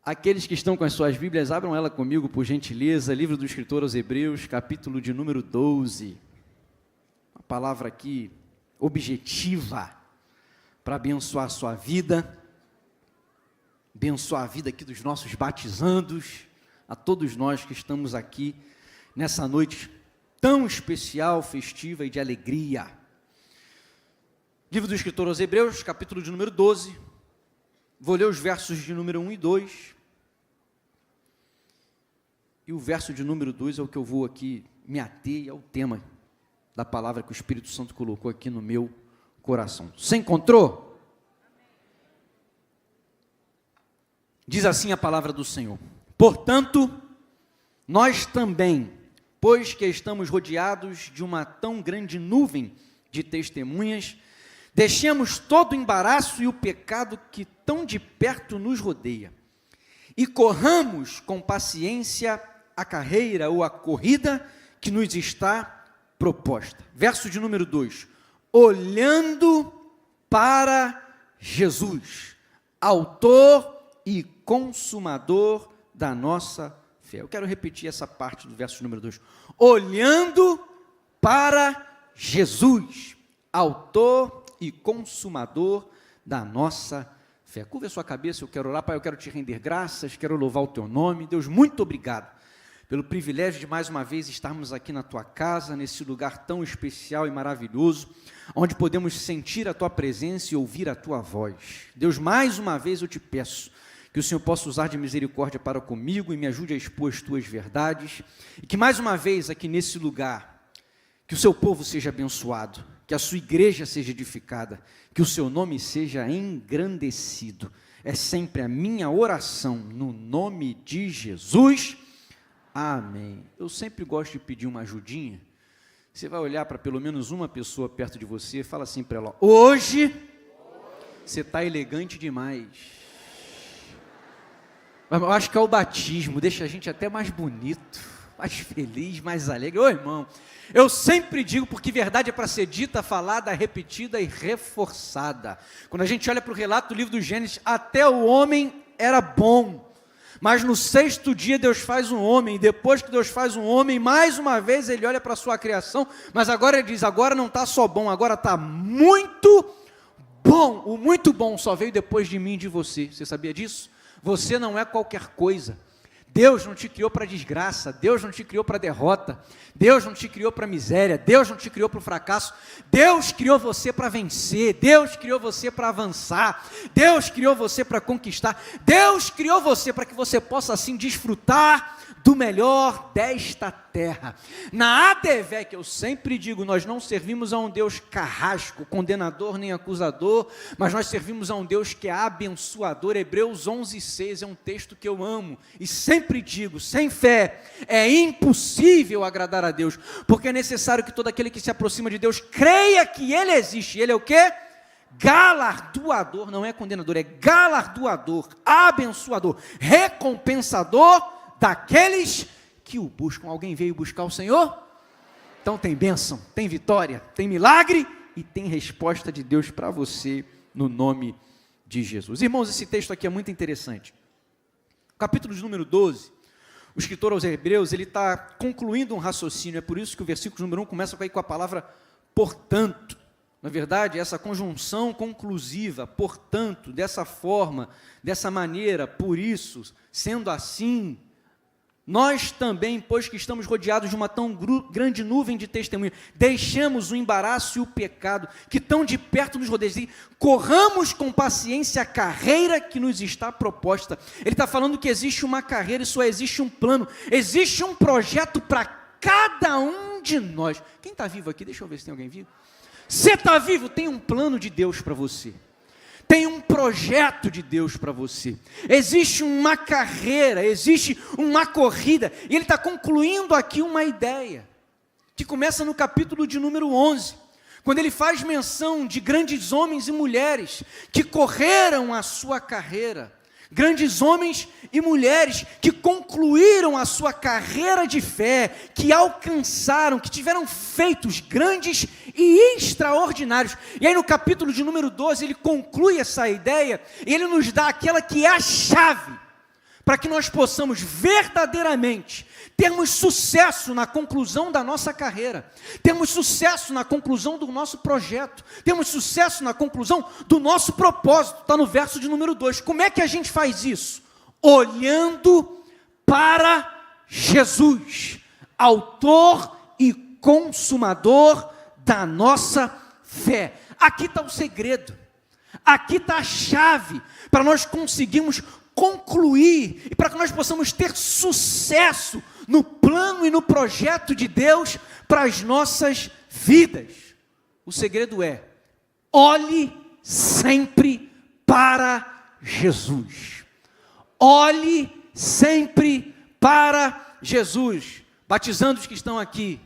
Aqueles que estão com as suas Bíblias, abram ela comigo, por gentileza, livro do escritor aos Hebreus, capítulo de número 12. Uma palavra aqui objetiva para abençoar a sua vida, abençoar a vida aqui dos nossos batizandos, a todos nós que estamos aqui nessa noite tão especial, festiva e de alegria. Livro do escritor aos Hebreus, capítulo de número 12. Vou ler os versos de número 1 e 2. E o verso de número 2 é o que eu vou aqui me ater ao tema da palavra que o Espírito Santo colocou aqui no meu coração. Você encontrou? Diz assim a palavra do Senhor: portanto, nós também, pois que estamos rodeados de uma tão grande nuvem de testemunhas, deixemos todo o embaraço e o pecado que tão de perto nos rodeia, e corramos com paciência a carreira ou a corrida que nos está proposta. Verso de número 2: olhando para Jesus, autor e consumador da nossa fé. Eu quero repetir essa parte do verso número 2. Olhando para Jesus, autor e consumador da nossa fé. Curva a sua cabeça, eu quero orar. Pai, eu quero te render graças, quero louvar o teu nome. Deus, muito obrigado pelo privilégio de mais uma vez estarmos aqui na tua casa, nesse lugar tão especial e maravilhoso, onde podemos sentir a tua presença e ouvir a tua voz. Deus, mais uma vez eu te peço que o Senhor possa usar de misericórdia para comigo e me ajude a expor as tuas verdades, e que mais uma vez aqui nesse lugar, que o seu povo seja abençoado, que a sua igreja seja edificada, que o seu nome seja engrandecido. É sempre a minha oração, no nome de Jesus. Amém. Eu sempre gosto de pedir uma ajudinha. Você vai olhar para pelo menos uma pessoa perto de você e fala assim para ela: hoje você está elegante demais. Eu acho que é o batismo, deixa a gente até mais bonito, mais feliz, mais alegre. Ô irmão, eu sempre digo, porque verdade é para ser dita, falada, repetida e reforçada. Quando a gente olha para o relato do livro do Gênesis, até o homem era bom, mas no sexto dia Deus faz um homem, e depois que Deus faz um homem, mais uma vez ele olha para a sua criação, mas agora ele diz: agora não está só bom, agora está muito bom. O muito bom só veio depois de mim e de você. Você sabia disso? Você não é qualquer coisa. Deus não te criou para desgraça, Deus não te criou para derrota, Deus não te criou para miséria, Deus não te criou para o fracasso. Deus criou você para vencer, Deus criou você para avançar, Deus criou você para conquistar, Deus criou você para que você possa assim desfrutar do melhor desta terra. Na ADVEC eu sempre digo, nós não servimos a um Deus carrasco, condenador nem acusador, mas nós servimos a um Deus que é abençoador. Hebreus 11:6 é um texto que eu amo e sempre digo, sem fé é impossível agradar a Deus, porque é necessário que todo aquele que se aproxima de Deus creia que Ele existe. Ele é o quê? Galardoador, não é condenador, é galardoador, abençoador, recompensador daqueles que o buscam. Alguém veio buscar o Senhor? Então tem bênção, tem vitória, tem milagre e tem resposta de Deus para você, no nome de Jesus. Irmãos, esse texto aqui é muito interessante. Capítulo de número 12, o escritor aos Hebreus, ele está concluindo um raciocínio. É por isso que o versículo número 1 começa com a palavra portanto. Na verdade, essa conjunção conclusiva, portanto, dessa forma, dessa maneira, por isso, sendo assim, nós também, pois que estamos rodeados de uma tão grande nuvem de testemunhas, deixemos o embaraço e o pecado que tão de perto nos rodeiam, corramos com paciência a carreira que nos está proposta. Ele está falando que existe uma carreira e só existe um plano, existe um projeto para cada um de nós. Quem está vivo aqui? Deixa eu ver se tem alguém vivo. Você está vivo? Tem um plano de Deus para você. Tem um projeto de Deus para você. Existe uma carreira, existe uma corrida. E ele está concluindo aqui uma ideia, que começa no capítulo de número 11, quando ele faz menção de grandes homens e mulheres que correram a sua carreira. Grandes homens e mulheres que concluíram a sua carreira de fé, que alcançaram, que tiveram feitos grandes e extraordinários. E aí no capítulo de número 12 ele conclui essa ideia, e ele nos dá aquela que é a chave para que nós possamos verdadeiramente termos sucesso na conclusão da nossa carreira, termos sucesso na conclusão do nosso projeto, termos sucesso na conclusão do nosso propósito, está no verso de número 2. Como é que a gente faz isso? Olhando para Jesus, autor e consumador da nossa fé. Aqui está o segredo, aqui está a chave para nós conseguirmos concluir e para que nós possamos ter sucesso no plano e no projeto de Deus para as nossas vidas. O segredo é: olhe sempre para Jesus. Olhe sempre para Jesus. Batizando os que estão aqui,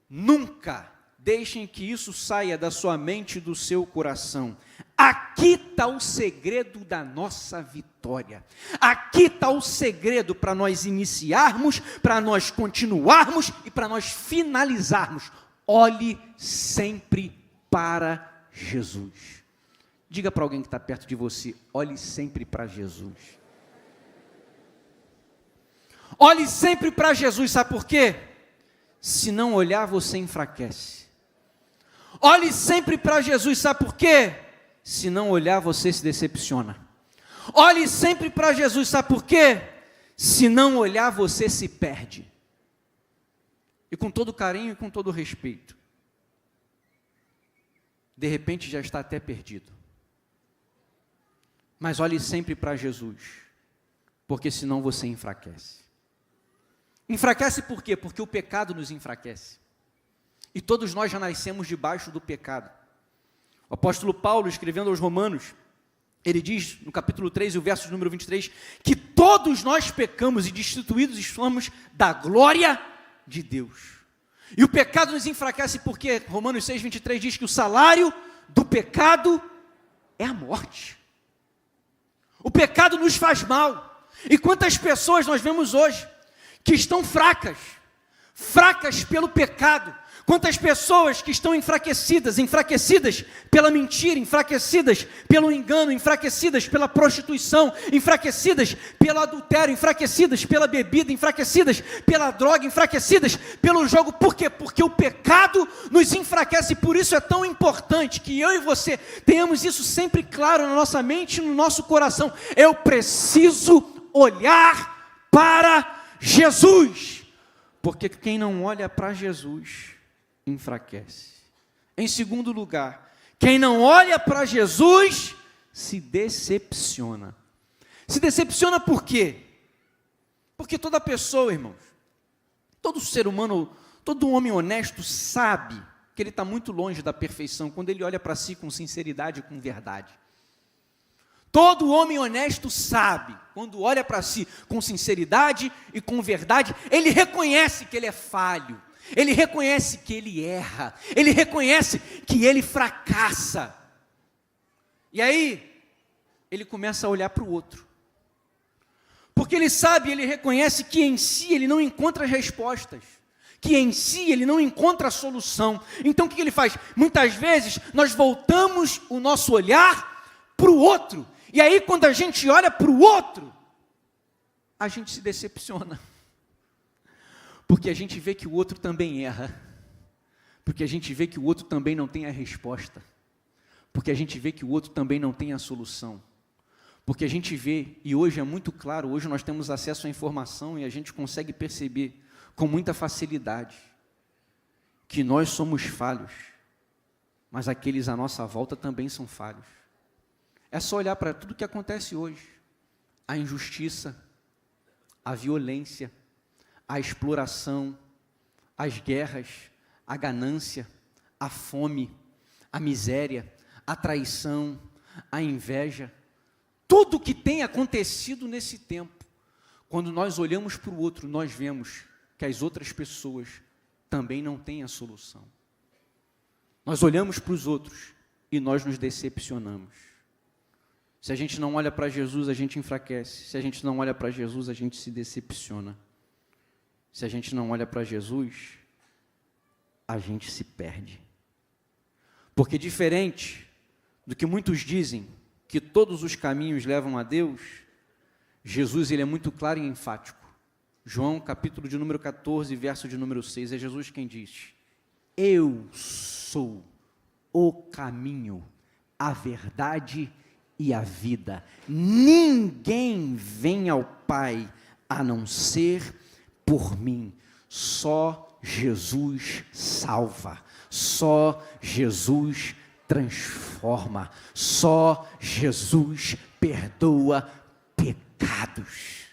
nunca deixem que isso saia da sua mente e do seu coração. Aqui está o segredo da nossa vitória. Aqui está o segredo para nós iniciarmos, para nós continuarmos e para nós finalizarmos. Olhe sempre para Jesus. Diga para alguém que está perto de você: olhe sempre para Jesus. Olhe sempre para Jesus, sabe por quê? Se não olhar, você enfraquece. Olhe sempre para Jesus, sabe por quê? Se não olhar, você se decepciona. Olhe sempre para Jesus, sabe por quê? Se não olhar, você se perde. E com todo carinho e com todo respeito, de repente já está até perdido. Mas olhe sempre para Jesus, porque senão você enfraquece. Enfraquece por quê? Porque o pecado nos enfraquece. E todos nós já nascemos debaixo do pecado. O apóstolo Paulo, escrevendo aos Romanos, ele diz no capítulo 3, e o verso número 23, que todos nós pecamos e destituídos estamos da glória de Deus. E o pecado nos enfraquece porque Romanos 6, 23 diz que o salário do pecado é a morte. O pecado nos faz mal. E quantas pessoas nós vemos hoje que estão fracas pelo pecado. Quantas pessoas que estão enfraquecidas pela mentira, enfraquecidas pelo engano, enfraquecidas pela prostituição, enfraquecidas pelo adultério, enfraquecidas pela bebida, enfraquecidas pela droga, enfraquecidas pelo jogo. Por quê? Porque o pecado nos enfraquece. Por isso é tão importante que eu e você tenhamos isso sempre claro na nossa mente e no nosso coração. Eu preciso olhar para Jesus, porque quem não olha para Jesus enfraquece. Em segundo lugar, quem não olha para Jesus se decepciona. Se decepciona por quê? Porque toda pessoa, irmãos, todo ser humano, todo homem honesto sabe que ele está muito longe da perfeição quando ele olha para si com sinceridade e com verdade. Todo homem honesto sabe, quando olha para si com sinceridade e com verdade, ele reconhece que ele é falho, ele reconhece que ele erra, ele reconhece que ele fracassa. E aí, ele começa a olhar para o outro. Porque ele sabe, ele reconhece que em si ele não encontra as respostas, que em si ele não encontra a solução. Então o que ele faz? Muitas vezes nós voltamos o nosso olhar para o outro. E aí, quando a gente olha para o outro, a gente se decepciona. Porque a gente vê que o outro também erra. Porque a gente vê que o outro também não tem a resposta. Porque a gente vê que o outro também não tem a solução. Porque a gente vê, e hoje é muito claro, hoje nós temos acesso à informação e a gente consegue perceber com muita facilidade que nós somos falhos, mas aqueles à nossa volta também são falhos. É só olhar para tudo que acontece hoje. A injustiça, a violência, a exploração, as guerras, a ganância, a fome, a miséria, a traição, a inveja. Tudo que tem acontecido nesse tempo, quando nós olhamos para o outro, nós vemos que as outras pessoas também não têm a solução. Nós olhamos para os outros e nós nos decepcionamos. Se a gente não olha para Jesus, a gente enfraquece. Se a gente não olha para Jesus, a gente se decepciona. Se a gente não olha para Jesus, a gente se perde. Porque diferente do que muitos dizem, que todos os caminhos levam a Deus, Jesus, ele é muito claro e enfático. João, capítulo de número 14, verso de número 6, é Jesus quem diz: eu sou o caminho, a verdade e a vida. Ninguém vem ao Pai a não ser por mim. Só Jesus salva, só Jesus transforma, só Jesus perdoa pecados.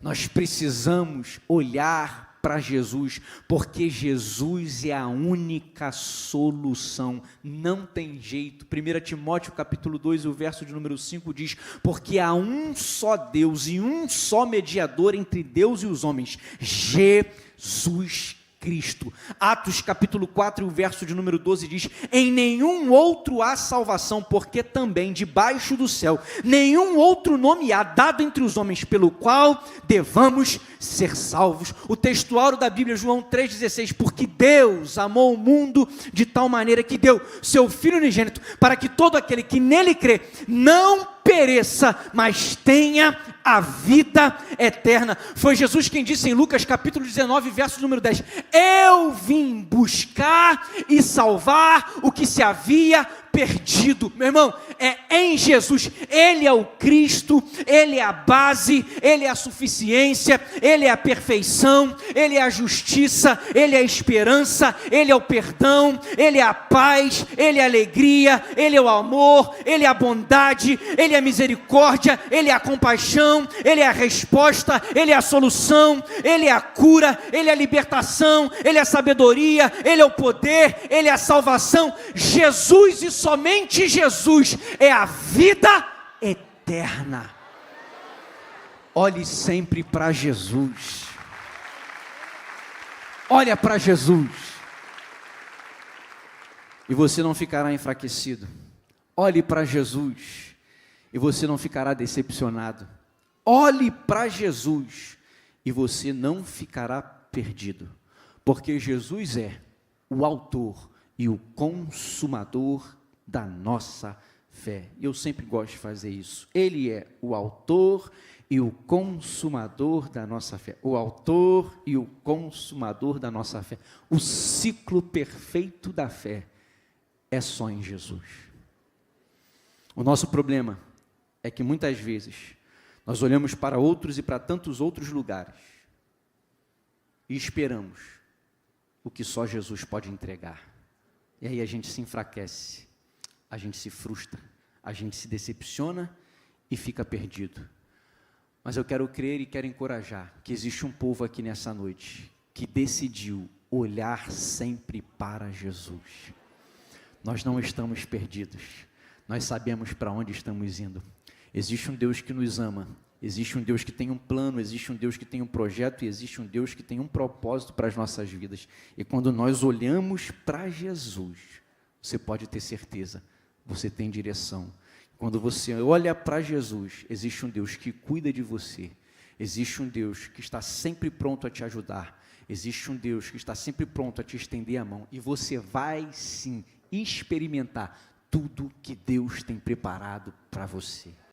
Nós precisamos olhar para Jesus, porque Jesus é a única solução, não tem jeito. 1 Timóteo capítulo 2, o verso de número 5 diz: porque há um só Deus e um só mediador entre Deus e os homens, Jesus Cristo. Atos capítulo 4, o verso de número 12 diz: em nenhum outro há salvação, porque também debaixo do céu nenhum outro nome há dado entre os homens pelo qual devamos ser salvos. O textuário da Bíblia, João 3,16: porque Deus amou o mundo de tal maneira que deu seu Filho unigênito, para que todo aquele que nele crê não pereça, mas tenha a vida eterna. Foi Jesus quem disse em Lucas capítulo 19, verso número 10: eu vim buscar e salvar o que se havia perdido. Meu irmão, é em Jesus. Ele é o Cristo, Ele é a base, Ele é a suficiência, Ele é a perfeição, Ele é a justiça, Ele é a esperança, Ele é o perdão, Ele é a paz, Ele é a alegria, Ele é o amor, Ele é a bondade, Ele é a misericórdia, Ele é a compaixão, Ele é a resposta, Ele é a solução, Ele é a cura, Ele é a libertação, Ele é a sabedoria, Ele é o poder, Ele é a salvação. Jesus e somente Jesus é a vida eterna. Olhe sempre para Jesus. Olha para Jesus. E você não ficará enfraquecido. Olhe para Jesus. E você não ficará decepcionado. Olhe para Jesus. E você não ficará perdido. Porque Jesus é o autor e o consumador da nossa fé. E eu sempre gosto de fazer isso. Ele é o autor e o consumador da nossa fé. O autor e o consumador da nossa fé. O ciclo perfeito da fé é só em Jesus. O nosso problema é que muitas vezes nós olhamos para outros e para tantos outros lugares e esperamos o que só Jesus pode entregar. E aí a gente se enfraquece, a gente se frustra, a gente se decepciona e fica perdido. Mas eu quero crer e quero encorajar que existe um povo aqui nessa noite que decidiu olhar sempre para Jesus. Nós não estamos perdidos, nós sabemos para onde estamos indo. Existe um Deus que nos ama, existe um Deus que tem um plano, existe um Deus que tem um projeto e existe um Deus que tem um propósito para as nossas vidas. E quando nós olhamos para Jesus, você pode ter certeza, você tem direção. Quando você olha para Jesus, existe um Deus que cuida de você, existe um Deus que está sempre pronto a te ajudar, existe um Deus que está sempre pronto a te estender a mão, e você vai sim experimentar tudo que Deus tem preparado para você.